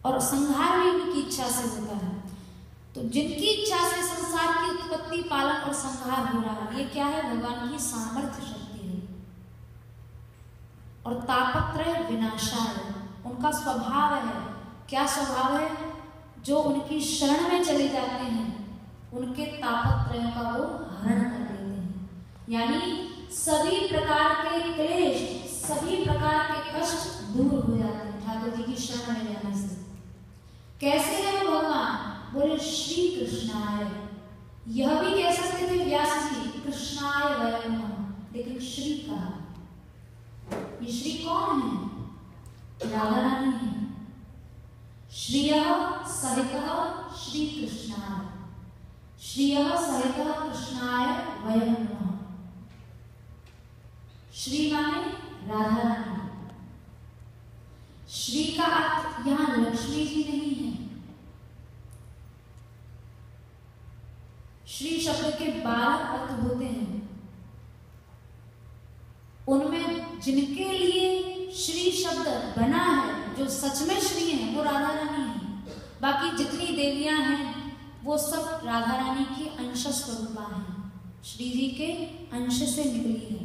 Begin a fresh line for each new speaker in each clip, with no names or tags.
और संहार भी उनकी इच्छा से होता है। तो जिनकी इच्छा से संसार की उत्पत्ति, पालन और संहार हो रहा है, ये क्या है? भगवान की सामर्थ्य शक्ति है। और तापत्रय विनाशाय, उनका स्वभाव है। क्या स्वभाव है? जो उनकी शरण में चले जाते हैं उनके तापत्रयों का वो हरण कर देते हैं। यानी सभी प्रकार के क्लेश, सभी प्रकार के कष्ट दूर हो जाते हैं ठाकुर जी की शरण में जाने से। कैसे है वो भगवान? बोले श्री कृष्णाय। यह भी कह सकते थे व्यास जी कृष्णाय वयं नमः, लेकिन श्री कहा। ये श्री कौन है? राधा रानी है। श्रियः सहितः श्री कृष्णाय, श्रियः सहितः कृष्णाय वयं नमः। श्री माने राधा रानी। श्री का अर्थ यहां लक्ष्मी जी नहीं है। श्री शब्द के 12 अर्थ होते हैं, उनमें जिनके लिए श्री शब्द बना है, जो सच में श्री है, वो राधा रानी है। बाकी जितनी देवियां हैं वो सब राधा रानी की अंश स्वरूपा हैं, श्री जी के अंश से निकली है।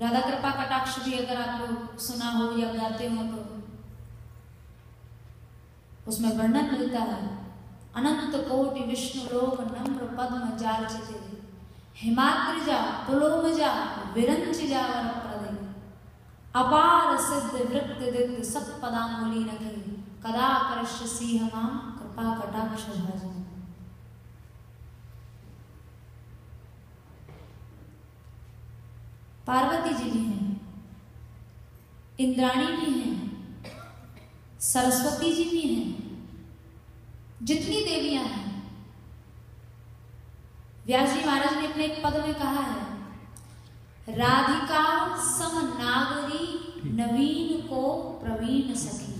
राधा कृपा कटाक्ष भी अगर आप लोग सुना हो या गाते हो तो उसमें वर्णन मिलता है। अनंत कोटि विष्णु लोक नम्र पद्म जार्चिते, हिमाद्रिजा पुलोमजा विरंचिजा वरप्रदे, अपार सिद्ध वृत्त दिद्ध सत्पदांगुली नखे, कदा करश्यसि हमां कृपा कटाक्ष भाजन। पार्वती जी भी हैं, इंद्राणी भी हैं, सरस्वती जी भी हैं, जितनी देवियां हैं। व्यास जी महाराज ने अपने एक पद में कहा है, राधिका सम नागरी नवीन को प्रवीण सखी।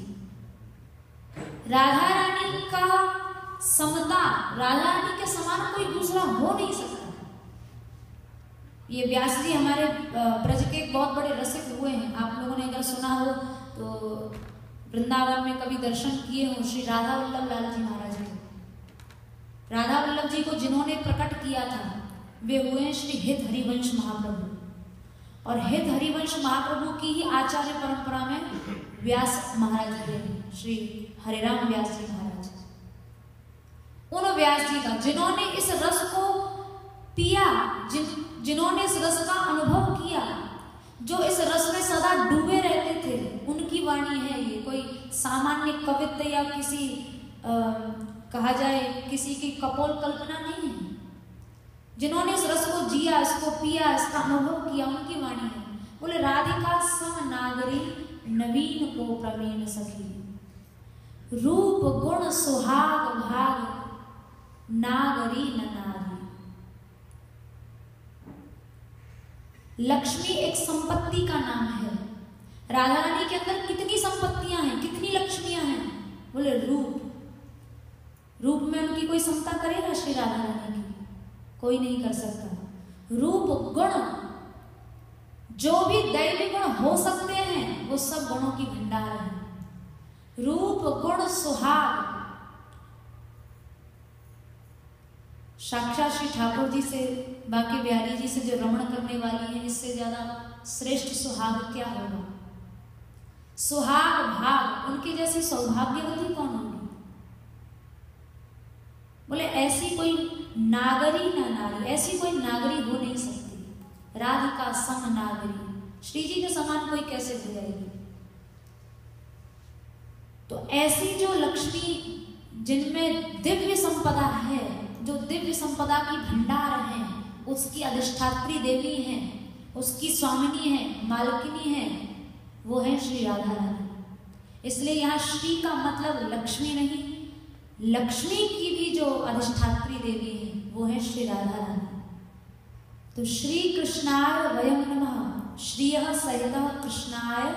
राधा रानी का समता, राधा रानी के समान कोई दूसरा हो नहीं सकता। ये व्यास जी हमारे ब्रज के एक बहुत बड़े रसिक हुए हैं। आप लोगों ने अगर सुना हो तो वृंदावन में कभी दर्शन किए हो श्री राधा वल्लभ लाल जी महाराज को। राधा वल्लभ जी को जिन्होंने प्रकट किया था वे हुए हैं श्री हित हरिवंश महाप्रभु। और हित हरिवंश महाप्रभु की ही आचार्य परंपरा में व्यास महाराज हुए, श्री हरिराम व्यास जी महाराज। उन व्यास जी का जिन्होंने इस रस को पिया, जिन्होंने इस रस का अनुभव किया, जो इस रस में सदा डूबे रहते थे, उनकी वाणी है ये। कोई सामान्य कवित्व या किसी कहा जाए किसी की कपोल कल्पना नहीं है। जिन्होंने इस रस को जिया, इसको पिया, इसका अनुभव किया, उनकी वाणी है। बोले राधिका सम नागरी नवीन को प्रवीण सखी, रूप गुण सुहाग भाग नागरी न नारी। लक्ष्मी एक संपत्ति का नाम है। राधा रानी के अंदर कितनी संपत्तियां हैं, कितनी लक्ष्मियां हैं? बोले रूप, रूप में उनकी कोई समता करेगा श्री राधा रानी की? कोई नहीं कर सकता। रूप गुण, जो भी दैवी गुण हो सकते हैं वो सब गुणों की भंडार है। रूप गुण सुहाग, साक्षात श्री ठाकुर जी से, बाकी बिहारी जी से जो रमण करने वाली है, इससे ज्यादा श्रेष्ठ सुहाग क्या होगा? सुहाग भाग, उनकी जैसी सौभाग्यवती कौन होगी? बोले ऐसी कोई नागरी ना नारी, ऐसी कोई नागरी हो नहीं सकती। राधिका सम नागरी, श्री जी के समान कोई कैसे हो जाएगी? तो ऐसी जो लक्ष्मी जिनमें दिव्य संपदा है, जो दिव्य संपदा की भंडार है, उसकी अधिष्ठात्री देवी है, उसकी स्वामिनी है, मालकिनी है, वो है श्री राधा रानी। इसलिए यहाँ श्री का मतलब लक्ष्मी नहीं, लक्ष्मी की भी जो अधिष्ठात्री देवी है वो है श्री राधा रानी। तो श्री कृष्णाय वयं नमः, श्रियः सहितः कृष्णाय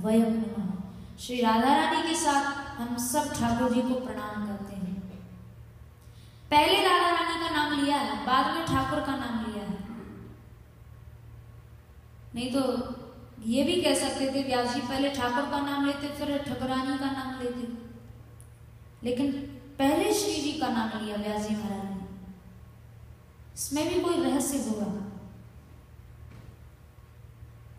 वयं नमः। श्री राधा रानी के साथ हम सब ठाकुर जी को प्रणाम करते हैं। पहले राधा रानी का नाम लिया है, बाद में ठाकुर का नाम लिया है। नहीं तो ये भी कह सकते थे व्यास जी पहले ठाकुर का नाम लेते फिर ठाकुरानी का नाम लेते, लेकिन पहले श्री जी का नाम लिया व्यास जी महाराज ने। इसमें भी कोई रहस्य होगा,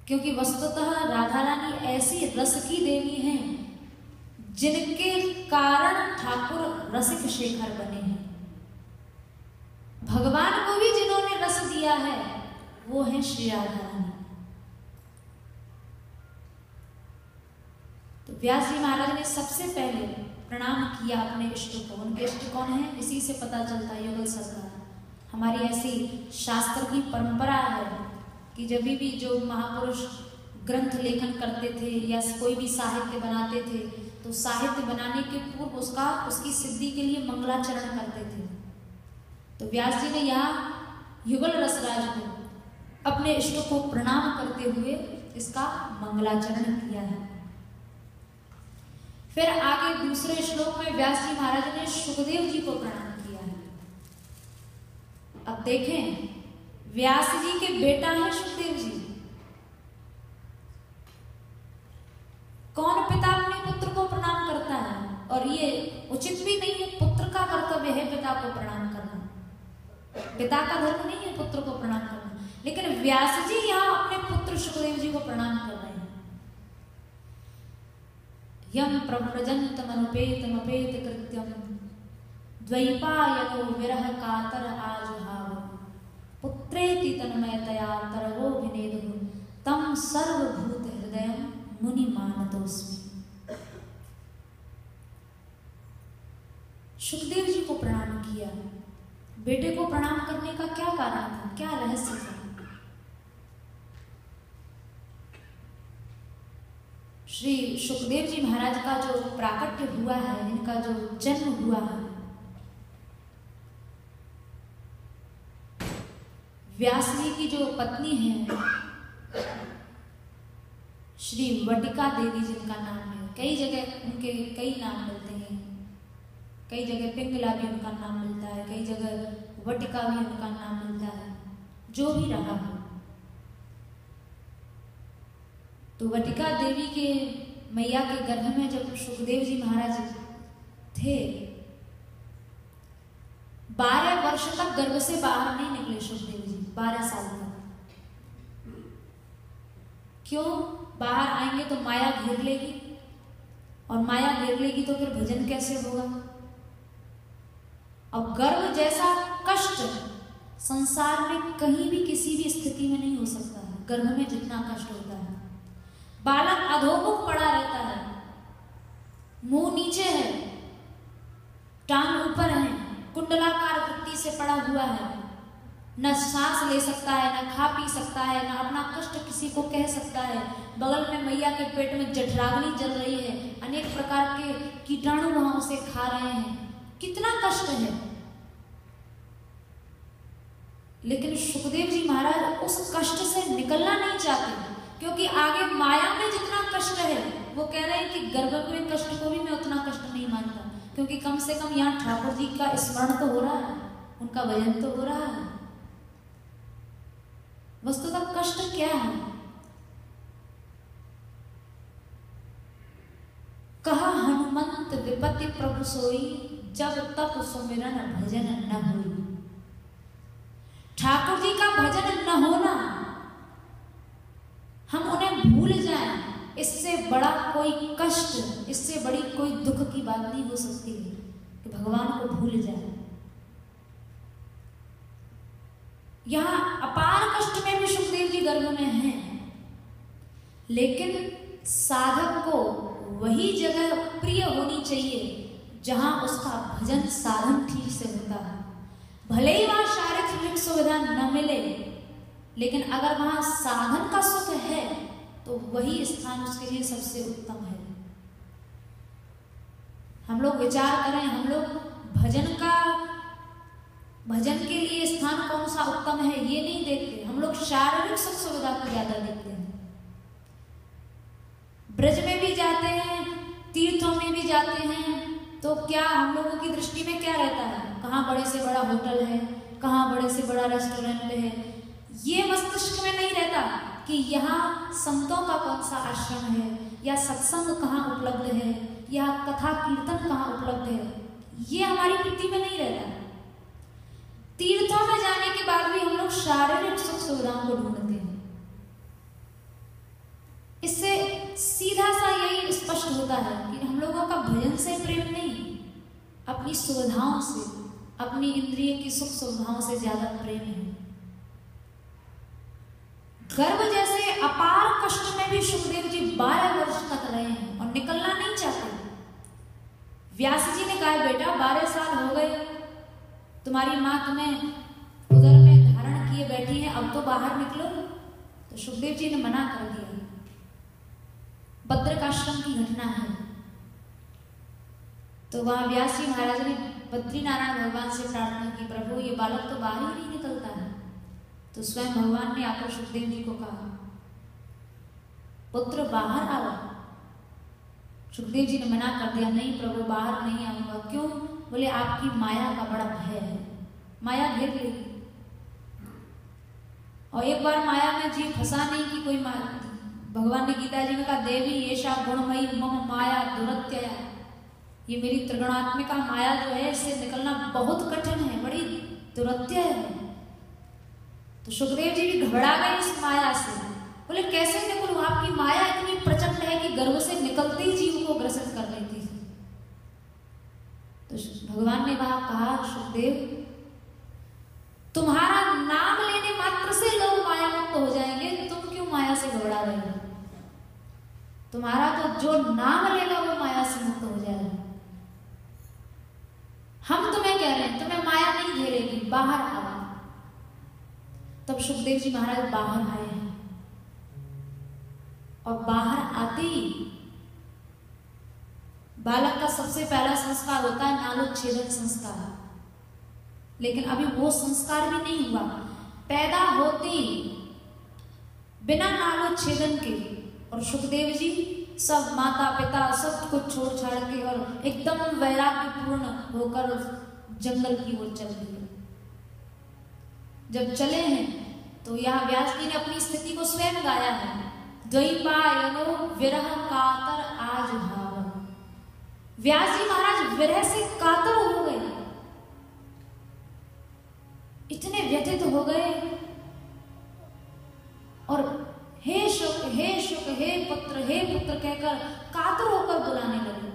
क्योंकि वस्तुतः राधा रानी ऐसी रस की देवी हैं जिनके कारण ठाकुर रसिक शेखर बने हैं। भगवान को भी जिन्होंने रस दिया है वो है श्री राधा रानी। तो व्यास जी महाराज ने सबसे पहले प्रणाम किया अपने इष्ट को। उनके इष्ट कौन है इसी से पता चलता है। युगल सरकार हमारी ऐसी शास्त्र की परंपरा है कि जब भी जो महापुरुष ग्रंथ लेखन करते थे या कोई भी साहित्य बनाते थे तो साहित्य बनाने के पूर्व उसकी सिद्धि के लिए मंगलाचरण करते थे। तो व्यास जी ने यहाँ युगल रसराज को अपने इष्ट को प्रणाम करते हुए इसका मंगलाचरण किया है। फिर आगे दूसरे श्लोक में व्यास जी महाराज ने सुखदेव जी को प्रणाम किया है। अब देखें, व्यास जी के बेटा है सुखदेव जी। कौन पिता अपने पुत्र को प्रणाम करता है? और ये उचित भी नहीं है, पुत्र का कर्तव्य है पिता को प्रणाम करना, पिता का धर्म नहीं है पुत्र को प्रणाम करना। लेकिन व्यास जी यहाँ अपने पुत्र सुखदेव जी को प्रणाम कर रहे हैं। यम प्रव्रजन्तमनुपेतमपेत कृत्यम द्वैपायनो विरह कातर आजुहाव पुत्रेति तन्मयतया तरवो विनेदुः तम सर्वभूत हृदयं मुनि मानतोस्मि। सुखदेव जी को प्रणाम किया। बेटे को प्रणाम करने का क्या कारण था, क्या रहस्य था? श्री सुखदेव जी महाराज का जो प्राकट्य हुआ है, इनका जो जन्म हुआ है, व्यास जी की जो पत्नी है श्री वटिका देवी जिनका नाम है, कई जगह उनके कई नाम मिलते हैं, कई जगह पिंगला भी उनका नाम मिलता है, कई जगह वटिका भी उनका नाम मिलता है, जो भी रहा हो। तो वटिका देवी के मैया के गर्भ में जब सुखदेव जी महाराज थे, 12 वर्ष तक गर्भ से बाहर नहीं निकले सुखदेव जी, 12 साल तक। क्यों? बाहर आएंगे तो माया घेर लेगी, और माया घेर लेगी तो फिर भजन कैसे होगा? और गर्भ जैसा कष्ट संसार में कहीं भी किसी भी स्थिति में नहीं हो सकता है, गर्भ में जितना कष्ट होता है। बालक अधोमुख पड़ा रहता है, मुंह नीचे है, टांग ऊपर है, कुंडलाकार वृत्ति से पड़ा हुआ है, न सांस ले सकता है, न खा पी सकता है, न अपना कष्ट किसी को कह सकता है। बगल में मैया के पेट में जठराग्नि जल रही है, अनेक प्रकार के कीटाणु वहां उसे खा रहे हैं, कितना कष्ट है। लेकिन सुखदेव जी महाराज उस कष्ट से निकलना नहीं चाहते, क्योंकि आगे माया में जितना कष्ट है वो कह रहे हैं कि गर्भ में कष्ट को भी मैं उतना कष्ट नहीं मानता, क्योंकि कम से कम यहाँ ठाकुर जी का स्मरण तो हो रहा है, उनका भजन तो हो रहा है। वस्तुतः कष्ट क्या है? कहा हनुमंत विपत्ति प्रभु सोई जब तक सुमिरन भजन न होई। ठाकुर जी का भजन न होना, हम उन्हें भूल जाएं, इससे बड़ा कोई कष्ट, इससे बड़ी कोई दुख की बात नहीं हो सकती है कि भगवान को भूल जाए। यहां अपार कष्ट में भी सुखदेव जी गर्भ में हैं, लेकिन साधक को वही जगह प्रिय होनी चाहिए जहां उसका भजन साधन ठीक से होता है। भले ही वहां शारीरिक सुविधा न मिले, लेकिन अगर वहां साधन का सुख है तो वही स्थान उसके लिए सबसे उत्तम है। हम लोग विचार करें, हम लोग भजन के लिए स्थान कौन सा उत्तम है ये नहीं देखते, हम लोग शारीरिक सुख सुविधा को ज्यादा देखते हैं। ब्रज में भी जाते हैं, तीर्थों में भी जाते हैं, तो क्या हम लोगों की दृष्टि में क्या रहता है? कहाँ बड़े से बड़ा होटल है, कहाँ बड़े से बड़ा रेस्टोरेंट है, ये मस्तिष्क में नहीं रहता। कि यहाँ संतों का कौन सा आश्रम है, या सत्संग कहाँ उपलब्ध है, या कथा कीर्तन कहाँ उपलब्ध है, ये हमारी बुद्धि में नहीं रहता। तीर्थों में जाने के बाद भी हम लोग शारीरिक सुख सुविधाओं को ढूंढते हैं। इससे सीधा सा यही स्पष्ट होता है कि हम लोगों का भजन से प्रेम नहीं, अपनी सुविधाओं से, अपनी इंद्रिय की सुख सुविधाओं से ज्यादा प्रेम है। गर्भ जैसे अपार कष्ट में भी सुखदेव जी 12 वर्ष तक रहे हैं और निकलना नहीं चाहते। व्यास जी ने कहा, बेटा 12 साल हो गए, तुम्हारी माँ तुम्हें उदर में धारण किए बैठी है, अब तो बाहर निकलो। तो सुखदेव जी ने मना कर दिया। बद्रिकाश्रम की घटना है। तो वहां व्यास जी महाराज ने बद्रीनारायण भगवान से प्रार्थना की, प्रभु ये बालक तो बाहर ही नहीं निकलता है। तो स्वयं भगवान ने आकर सुखदेव जी को कहा, पुत्र बाहर आओ। सुखदेव जी ने मना कर दिया, नहीं प्रभु बाहर नहीं आऊंगा। क्यों? बोले आपकी माया का बड़ा भय है, माया घेर लेगी। और एक बार माया में जीव फंसा नहीं कि कोई भगवान ने गीता जी में कहा, देवी येषा गुणमयी मम माया दुरत्यया, ये मेरी त्रिगुणात्मिका माया जो है इससे निकलना बहुत कठिन है, बड़ी दुरत्य है। तो सुखदेव जी भी घबरा गए इस माया से। बोले कैसे निकलूं, आपकी माया इतनी प्रचंड है कि गर्भ से निकलते ही जीव को ग्रसित कर लेती है। तो भगवान ने कहा, सुखदेव तुम्हारा नाम लेने मात्र से लोग माया मुक्त हो जाएंगे, तुम क्यों माया से घबरा रहे हो? तुम्हारा तो जो नाम लेगा वो माया से मुक्त हो जाएगा। हम तुम्हें कह रहे हैं, तुम्हें माया नहीं घेरेगी, बाहर आओ। तब सुखदेव जी महाराज बाहर आए हैं और बाहर आते ही बालक का सबसे पहला संस्कार होता है नालोच्छेदन संस्कार। लेकिन अभी वो संस्कार भी नहीं हुआ। पैदा होते ही बिना नालोच्छेदन के, और सुखदेव जी सब माता पिता सब कुछ छोड़ छाड़ के और एकदम वैराग्यपूर्ण होकर जंगल की ओर चल दिए। जब चले हैं तो यहाँ व्यास जी ने अपनी स्थिति को स्वयं गाया है, द्वैपायनो विरह कातर आज भाव। व्यास जी महाराज विरह से कातर हो गए, इतने व्यथित हो गए और हे शुक हे शुक हे पुत्र कहकर कातर होकर बुलाने लगे।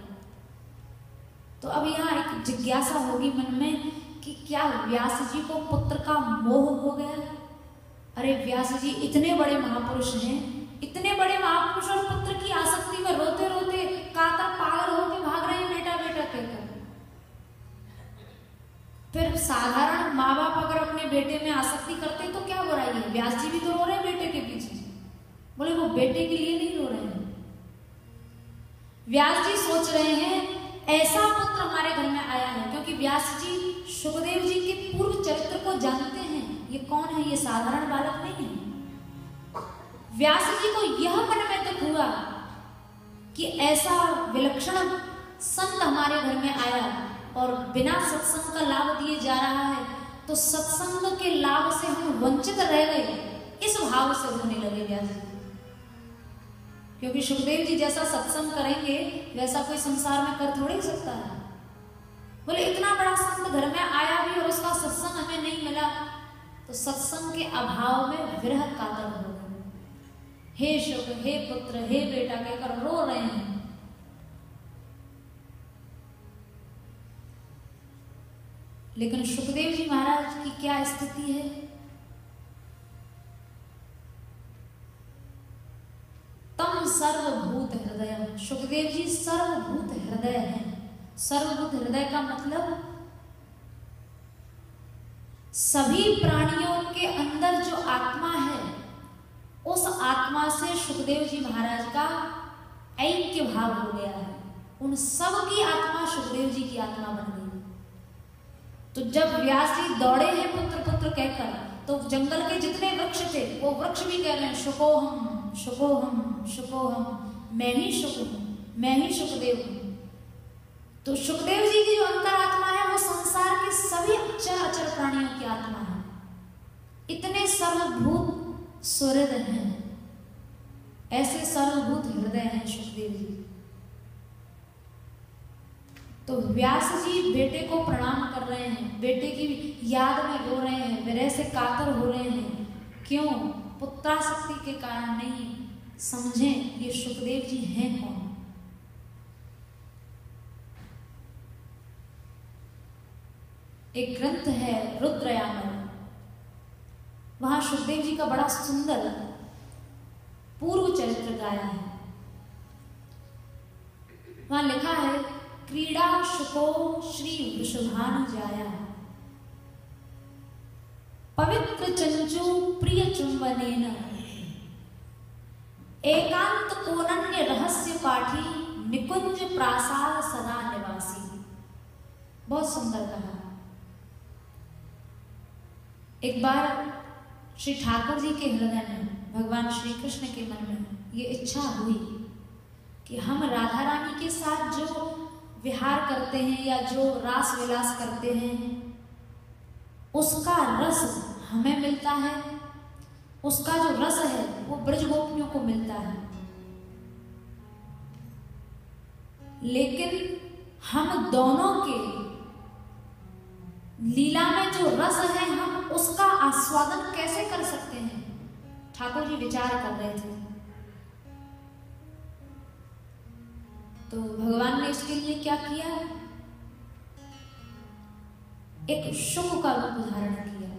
तो अब यहाँ एक जिज्ञासा होगी मन में कि क्या व्यास जी को पुत्र का मोह हो गया? अरे व्यास जी इतने बड़े महापुरुष हैं, इतने बड़े महापुरुष और पुत्र की आसक्ति में रोते रोते कातर पागल होकर भाग रहे हैं बेटा बेटा कहकर। फिर साधारण माँ बाप अगर अपने बेटे में आसक्ति करते तो क्या बुराई है? व्यास जी भी तो रो रहे हैं बेटे के पीछे। बोले वो बेटे के लिए नहीं रो रहे हैं, व्यास जी सोच रहे हैं ऐसा पुत्र हमारे घर में आया है। क्योंकि व्यास जी सुखदेव जी के पूर्व चरित्र को जानते हैं, ये कौन है, ये साधारण बालक नहीं है। व्यास जी को यह मन में दुख हुआ कि ऐसा विलक्षण संत हमारे घर में आया और बिना सत्संग का लाभ दिए जा रहा है, तो सत्संग के लाभ से हम वंचित रह गए, इस भाव से रोने लगे व्यास जी। क्योंकि सुखदेव जी जैसा सत्संग करेंगे वैसा कोई संसार में कर थोड़ी सकता है। बोले इतना बड़ा संत घर में आया भी और उसका सत्संग हमें नहीं मिला, तो सत्संग के अभाव में विरह कातर हो गए। हे शुक हे पुत्र हे बेटा कहकर रो रहे हैं। लेकिन सुखदेव जी महाराज की क्या स्थिति है? तम सर्वभूत हृदय। सुखदेव जी सर्वभूत हृदय है। सर्वभूत हृदय का मतलब सभी प्राणियों के अंदर जो आत्मा है, उस आत्मा से सुखदेव जी महाराज का ऐक्य भाव हो गया है। उन सब की आत्मा सुखदेव जी की आत्मा बन गई। तो जब व्यास जी दौड़े हैं पुत्र पुत्र कहकर, तो जंगल के जितने वृक्ष थे वो वृक्ष भी कह रहे हैं शुकोहम शुकोहम शुकोहम, मैं ही शुक हूं, मैं ही सुखदेव हूं। तो सुखदेव जी की जो अंतरात्मा है वो संसार के सभी अचर प्राणियों की आत्मा है। इतने सर्वभूत सुहृद हैं, ऐसे सर्वभूत हृदय हैं सुखदेव जी। तो व्यास जी बेटे को प्रणाम कर रहे हैं, बेटे की याद में रो रहे हैं, विरह से कातर हो रहे हैं। क्यों? पुत्रासक्ति के कारण नहीं। समझें ये सुखदेव जी हैं कौन। एक ग्रंथ है रुद्रयामन, वहां सुखदेव जी का बड़ा सुंदर पूर्व चरित्र गाया है। वहां लिखा है, क्रीड़ा शुको श्री वृषभानु जाया, पवित्र चंचू प्रिय चुंबनेन, एकांत कोनन्य रहस्य पाठी, निकुंज प्रासाद सदा निवासी। बहुत सुंदर कहा। एक बार श्री ठाकुर जी के हृदय में, भगवान श्री कृष्ण के मन में ये इच्छा हुई कि हम राधा रानी के साथ जो विहार करते हैं या जो रास विलास करते हैं, उसका रस हमें मिलता है, उसका जो रस है वो ब्रज गोपियों को मिलता है, लेकिन हम दोनों के लीला में जो रस है हम उसका आस्वादन कैसे कर सकते हैं। ठाकुर जी विचार कर रहे थे। तो भगवान ने इसके लिए क्या किया, एक शुक का रूप धारण किया।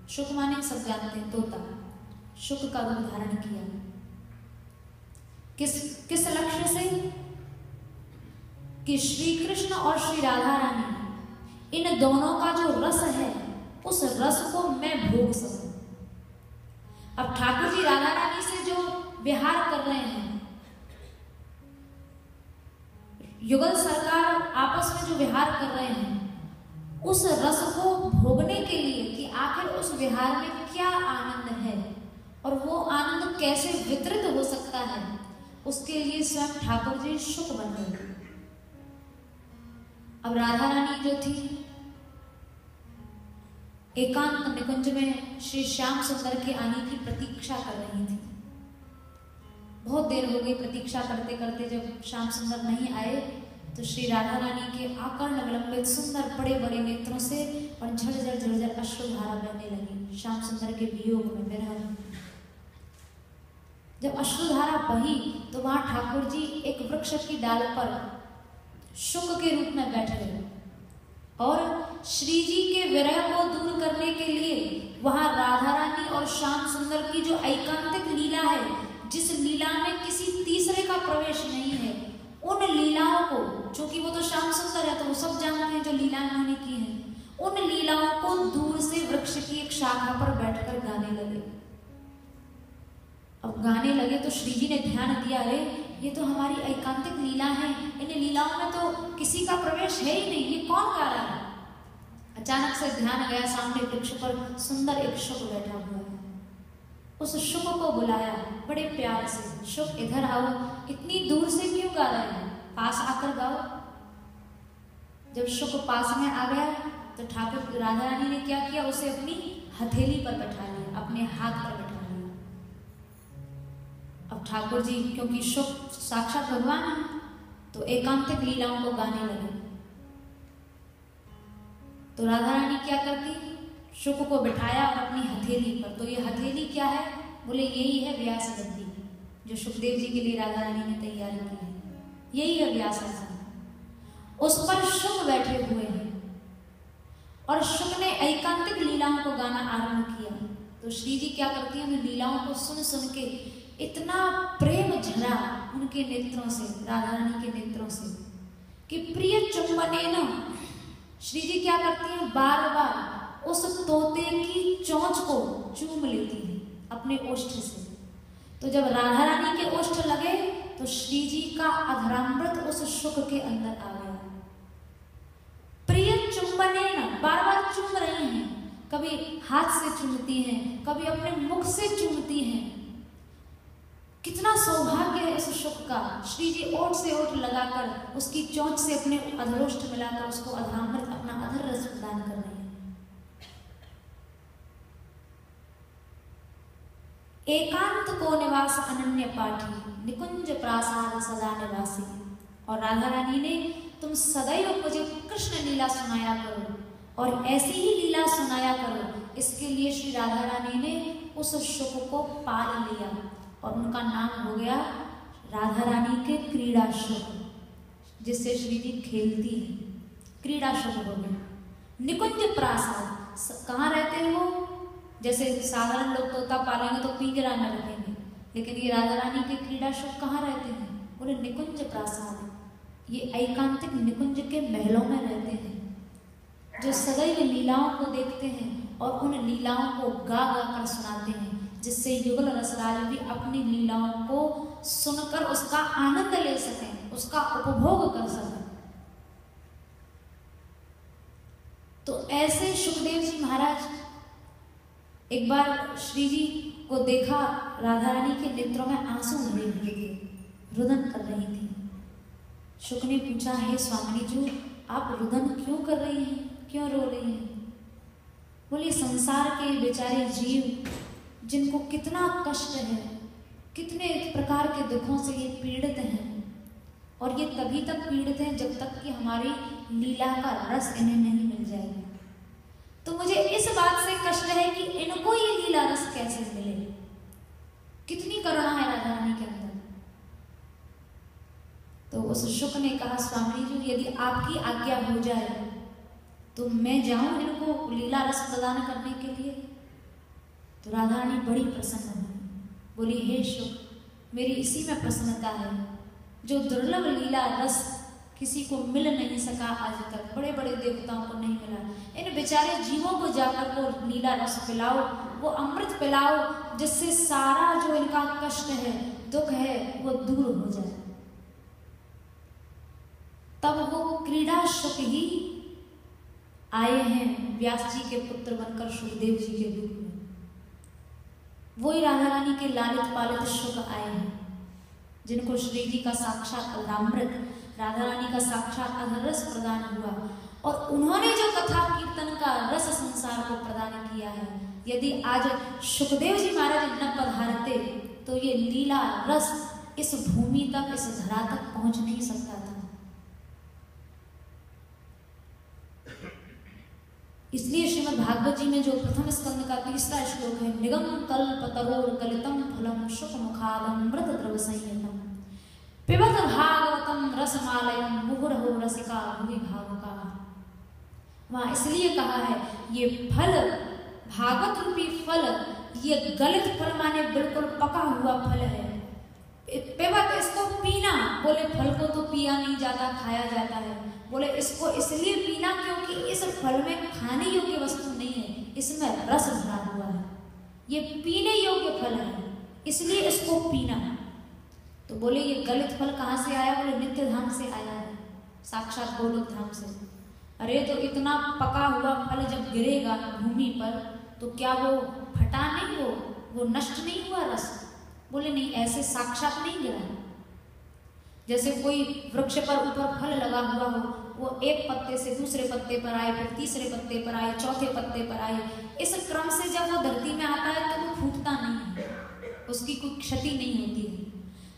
शुक माने सब जानते हैं, तोता। शुक का रूप धारण किया। किस लक्ष्य से? कि श्री कृष्ण और श्री राधा रानी, इन दोनों का जो रस है उस रस को मैं भोग सकूं। अब ठाकुर जी राधा रानी से जो विहार कर रहे हैं, युगल सरकार आपस में जो विहार कर रहे हैं, उस रस को भोगने के लिए कि आखिर उस विहार में क्या आनंद है और वो आनंद कैसे वितरित हो सकता है, उसके लिए स्वयं ठाकुर जी शुक बन गए। अब राधा रानी जो थी एकांत निकुंज में श्री श्याम सुंदर के आने की प्रतीक्षा कर रही थी। बहुत देर हो गई प्रतीक्षा करते करते। जब श्याम सुंदर नहीं आए तो श्री राधा रानी के आकर्ण विलंबित सुंदर बड़े बड़े नेत्रों से और झरझर झरझर अश्रुधारा बहने लगी श्याम सुंदर के वियोग में, विरह में। जब अश्रुधारा बही तो वहां ठाकुर जी एक वृक्ष की डाल पर शुक के रूप में बैठ गए और श्री जी के विरह को दूर करने के लिए वहां राधा रानी और श्याम सुंदर की जो ऐकांतिक लीला है, जिस लीला में किसी तीसरे का प्रवेश नहीं है, उन लीलाओं को, चूंकि वो तो श्याम सुंदर है तो वो सब जानते हैं जो लीला उन्होंने की है, उन लीलाओं को दूर से वृक्ष की एक शाखा पर बैठकर गाने लगे। अब गाने लगे तो श्री जी ने ध्यान दिया, अरे ये तो हमारी एकांतिक लीला है, इन लीलाओं में तो किसी का प्रवेश है ही नहीं, ये कौन गा रहा है। अचानक से ध्यान गया, सामने वृक्ष पर सुंदर एक शुक बैठा हुआ है। उस शुक को बुलाया बड़े प्यार से, शुक इधर आओ, इतनी दूर से क्यों गा रहे हैं, पास आकर गाओ। जब शुक पास में आ गया तो ठाकुर राधा रानी ने क्या किया, उसे अपनी हथेली पर बैठा लिया, अपने हाथ पर बैठा लिया। अब ठाकुर जी, क्योंकि शुक साक्षात भगवान है, तो एकांतिक लीलाओं को गाने लगे। तो राधा रानी क्या करती, शुक को बिठाया और अपनी हथेली पर। तो ये हथेली क्या है, बोले यही है व्यास गद्दी, जो सुखदेव जी के लिए राधा रानी ने तैयार की है, यही है व्यास आसन। उस पर शुक बैठे हुए हैं और शुक ने एकांतिक लीलाओं को गाना आरंभ किया। तो श्री जी क्या करती है, उन लीलाओं को सुन सुन के इतना प्रेम झरा उनके नेत्रों से, राधा रानी के नेत्रों से, कि प्रिय चुंबनेन, श्री जी क्या करती हैं, बार बार उस तोते की चोंच को चूम लेती है अपने ओष्ठ से। तो जब राधा रानी के ओष्ठ लगे तो श्री जी का अधरामृत उस शुक के अंदर आ गया। प्रिय चुंबनेन, बार बार चूम रही हैं, कभी हाथ से चूमती हैं, कभी अपने मुख से चूमती हैं। कितना सौभाग्य है इस शुक का। श्री जी ओठ से ओठ लगाकर उसकी चोंच से अपने अधरोष्ठ मिलाकर उसको अधरामृत, अपना अधर रस प्रदान कर रहे हैं। एकांत को निवास अनन्य पाठी, निकुंज प्रासाद सदा निवासी। और राधा रानी ने तुम सदैव मुझे कृष्ण लीला सुनाया करो और ऐसी ही लीला सुनाया करो। इसके लिए श्री राधा रानी ने उस शुक को पाल लिया और उनका नाम हो गया राधा रानी के क्रीड़ा शुक, जिससे श्री जी खेलती है। क्रीड़ा शुक हो गया। निकुंज प्रासाद, कहाँ रहते हैं वो? जैसे साधारण लोग तोता पालेंगे तो पिंजरा में रखेंगे, लेकिन ये राधा रानी के क्रीड़ा शुक कहाँ रहते हैं? बोले निकुंज प्रासाद। ये एकांतिक निकुंज के महलों में रहते हैं, जो सदैव लीलाओं को देखते हैं और उन लीलाओं को गा गा कर सुनाते हैं, जिससे युगल रसराज भी अपनी लीलाओं को सुनकर उसका आनंद ले सकें, उसका उपभोग कर सकें। तो ऐसे सुखदेव जी महाराज एक बार श्री जी को देखा, राधा रानी के नेत्रों में आंसू भरे हुए थे, रुदन कर रही थी। शुक ने पूछा, हे स्वामिनी जी, आप रुदन क्यों कर रही हैं, क्यों रो रही हैं? बोली, संसार के बेचारे जीव जिनको कितना कष्ट है, कितने प्रकार के दुखों से ये पीड़ित हैं, और ये तभी तक पीड़ित हैं जब तक कि हमारी लीला का रस इन्हें नहीं मिल जाएगा। तो मुझे इस बात से कष्ट है कि इनको ये लीला रस कैसे मिले। कितनी करुणा है राधा रानी के अंदर। तो उस शुक ने कहा, स्वामी जी, यदि आपकी आज्ञा हो जाए तो मैं जाऊं इनको लीला रस प्रदान करने के लिए। तो राधा रानी बड़ी प्रसन्न हुई, बोली, हे शुक, मेरी इसी में प्रसन्नता है जो दुर्लभ लीला रस किसी को मिल नहीं सका आज तक, बड़े बड़े देवताओं को नहीं मिला। इन बेचारे जीवों को जाकर वो लीला रस पिलाओ, वो अमृत पिलाओ, जिससे सारा जो इनका कष्ट है, दुख है, वो दूर हो जाए। तब वो क्रीड़ा शुक ही आए हैं व्यास जी के पुत्र बनकर सुखदेव जी के रूप में। वही राधा रानी के लालित पालित शुक आए हैं, जिनको श्री जी का साक्षात अमृत, राधा रानी का साक्षात अधरस प्रदान हुआ, और उन्होंने जो कथा कीर्तन का रस संसार को प्रदान किया है। यदि आज सुखदेव जी महाराज न पधारते तो ये लीला रस इस भूमि तक, इस धरा तक पहुंच नहीं सकता था। इसलिए श्रीमद् भागवत जी में जो प्रथम स्कंद का 3रा श्लोक है, निगम कल्पतरोर कलितम फलम शुक मुखादमृत द्रव संयतम पिबत भागवतम रसमालयम मुहुरहो रसिका भुवि भावुका। वहां इसलिए कहा है ये फल, भागवत रूपी फल, ये गलित फल माने बिल्कुल पका हुआ फल है। पिबत, इसको पीना, बोले फल को तो पिया नहीं जाता, खाया जाता है। बोले इसको इसलिए पीना क्योंकि इस फल में खाने योग्य वस्तु नहीं है, इसमें रस भरा हुआ है, ये पीने योग्य फल है, इसलिए इसको पीना। तो बोले ये गलित फल कहाँ से आया? बोले नित्य धाम से आया है, साक्षात गोलोक धाम से। अरे तो इतना पका हुआ फल जब गिरेगा भूमि पर तो क्या वो फटा नहीं, वो नष्ट नहीं हुआ रस? बोले नहीं, ऐसे साक्षात नहीं गिरा। जैसे कोई वृक्ष पर ऊपर फल लगा हुआ हो, वो एक पत्ते से दूसरे पत्ते पर आए, फिर तीसरे पत्ते पर आए, चौथे पत्ते पर आए, इस क्रम से जब वो धरती में आता है तो वो फूटता नहीं है, उसकी कोई क्षति नहीं होती है।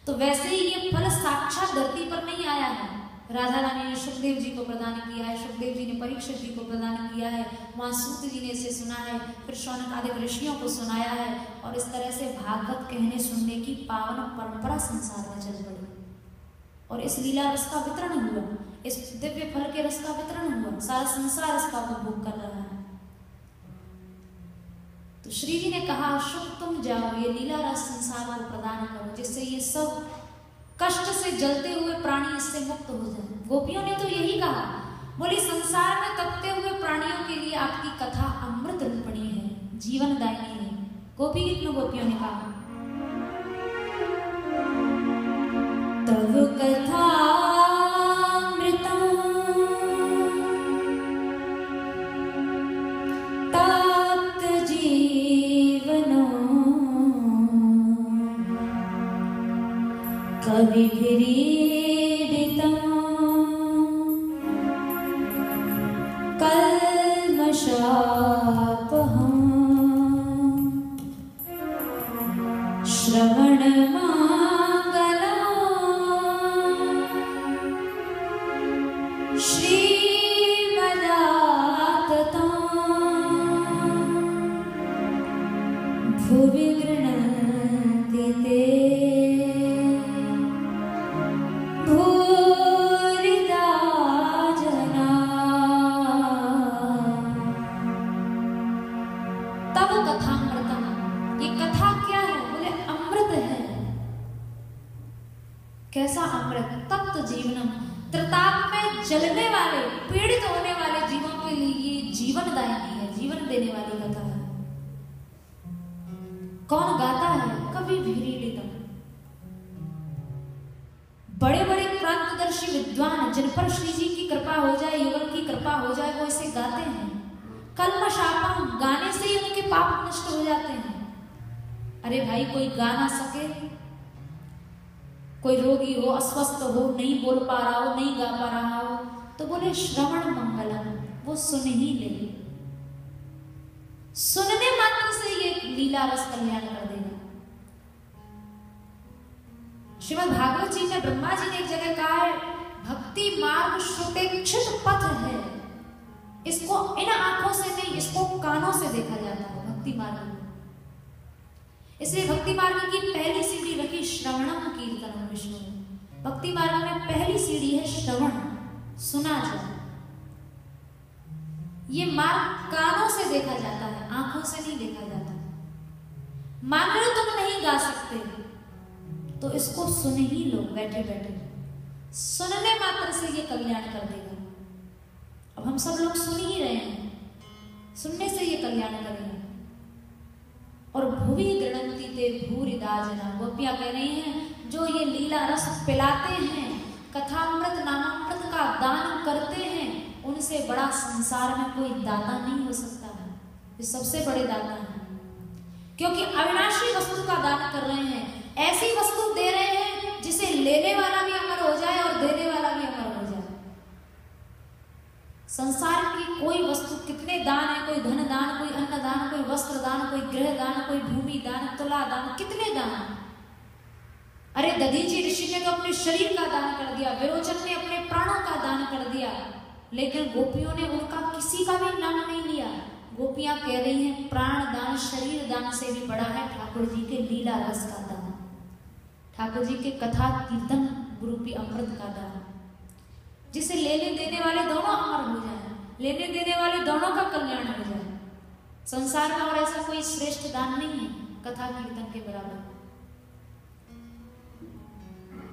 तो वैसे ही ये फल साक्षात धरती पर नहीं आया है, राधा रानी ने सुखदेव जी को प्रदान किया है, सुखदेव जी ने परीक्षित जी को प्रदान किया है, वहाँ सूत जी ने इसे सुना है, फिर शौनक आदि ऋषियों को सुनाया है, और इस तरह से भागवत कहने सुनने की पावन परंपरा संसार में चल पड़ी, और इस लीला रस का वितरण हुआ, इस दिव्य फल के रस का वितरण हुआ, सारा संसार इसका उपभोग कर रहा है। तो श्री जी ने कहा, शुक तुम जाओ, ये लीला रस संसार को प्रदान करो, जिससे ये सब कष्ट से जलते हुए प्राणी इससे मुक्त हो जाए। गोपियों ने तो यही कहा, बोले संसार में तपते हुए प्राणियों के लिए आपकी कथा अमृत रूपणी है, जीवनदायिनी है। गोपी गीत में गोपियों ने कहा, तव कथा कविभिरीडितम् कल्मषापहम् कैसा अमृत, तप्त जीवनम, त्रिताप में जलने वाले, पीड़ित होने वाले जीवों के लिए ये जीवनदायिनी है, जीवन देने वाली कथा है। कौन गाता है? कवि भीरीडितम। बड़े बड़े क्रांतिदर्शी विद्वान जिन पर श्री जी की कृपा हो जाए, युगल की कृपा हो जाए, वो इसे गाते हैं। कल्मशापम, गाने से ही उनके पाप नष्ट हो जाते हैं। अरे भाई, कोई गा ना सके, कोई रोगी हो, अस्वस्थ हो, नहीं बोल पा रहा हो, नहीं गा पा रहा हो, तो बोले श्रवण मंगलम, वो सुन ही ले। सुनने मात्र से ये लीला रस कल्याण कर देगा। श्रीमद् भागवत जी में ब्रह्मा जी ने एक जगह कहा है, भक्ति मार्ग श्रुतेक्षित पथ है, इसको इन आंखों से नहीं, इसको कानों से देखा जाता है भक्ति मार्ग में। इसलिए भक्ति मार्ग की पहली सीढ़ी रखी श्रवणम कीर्तनम विष्णु। भक्ति मार्ग में पहली सीढ़ी है श्रवण, सुना जाए। ये मार्ग कानों से देखा जाता है, आंखों से नहीं देखा जाता। मान लो तुम नहीं गा सकते तो इसको सुन ही लो, बैठे बैठे सुनने मात्र से ये कल्याण कर देगा। अब हम सब लोग सुन ही रहे हैं, सुनने से ये कल्याण करेगा। और भुवि गृणंति ते भूरिदा जना, गोपियां कह रही हैं जो ये लीला रस पिलाते हैं, कथामृत नामामृत का दान करते हैं, उनसे बड़ा संसार में कोई दाता नहीं हो सकता है। ये सबसे बड़े दाता हैं, क्योंकि अविनाशी वस्तु का दान कर रहे हैं। ऐसी वस्तु दे रहे हैं जिसे लेने वाला भी अमर हो जाए और देने वाला भी अमर हो जाए। संसार की कोई वस्तु, कितने दान है, कोई धन दान, कोई अन्न दान, कोई वस्त्र दान, कोई गृह दान, कोई भूमि दान, तुला दान, कितने दान। अरे दधीचि ऋषि ने तो अपने शरीर का दान कर दिया, विरोचन ने अपने प्राणों का दान कर दिया, लेकिन गोपियों ने उनका किसी का भी नाम नहीं लिया। गोपियां कह रही हैं प्राण दान, शरीर दान से भी बड़ा है ठाकुर जी के लीला रस का दान, ठाकुर जी के कथा कीर्तन रूपी अमृत का दान, जिसे लेने देने वाले दोनों अमर हो जाए, लेने देने वाले दोनों का कल्याण हो जाए। संसार में और ऐसा कोई श्रेष्ठ दान नहीं है कथा कीर्तन के बराबर।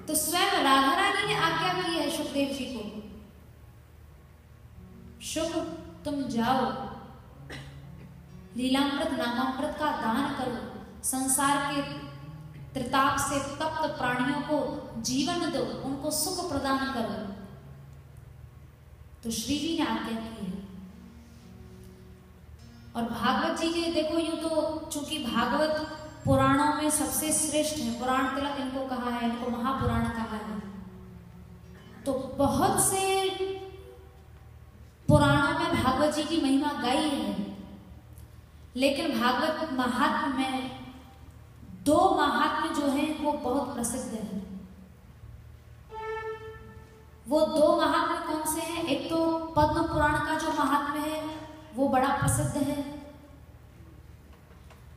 तो स्वयं राधा रानी ने आज्ञा की है सुखदेव जी को, शुक तुम जाओ, लीलामृत नामामृत का दान करो, संसार के त्रिताप से तप्त प्राणियों को जीवन दो, उनको सुख प्रदान करो। तो श्री जी ने आज्ञा की है। और भागवत जी के देखो, यूं तो चूंकि भागवत पुराणों में सबसे श्रेष्ठ है, पुराण तिलक इनको कहा है, इनको महापुराण कहा है, तो बहुत से पुराणों में भागवत जी की महिमा गाई है। लेकिन भागवत महात्म्य में दो महात्म्य जो हैं वो बहुत प्रसिद्ध हैं। वो दो महात्म्य कौन से हैं? एक तो पद्म पुराण का जो महात्म्य है वो बड़ा प्रसिद्ध है,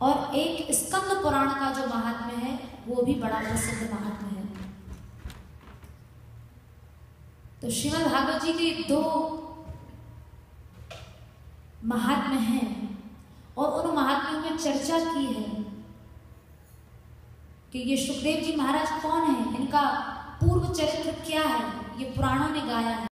और एक स्कंद पुराण का जो महात्म्य है वो भी बड़ा प्रसिद्ध महात्म्य है। तो श्रीमद् भागवत जी के दो महात्म्य हैं, और उन महात्म्यों में चर्चा की है कि ये सुखदेव जी महाराज कौन है, इनका पूर्व चरित्र क्या है, ये पुराणों ने गाया है।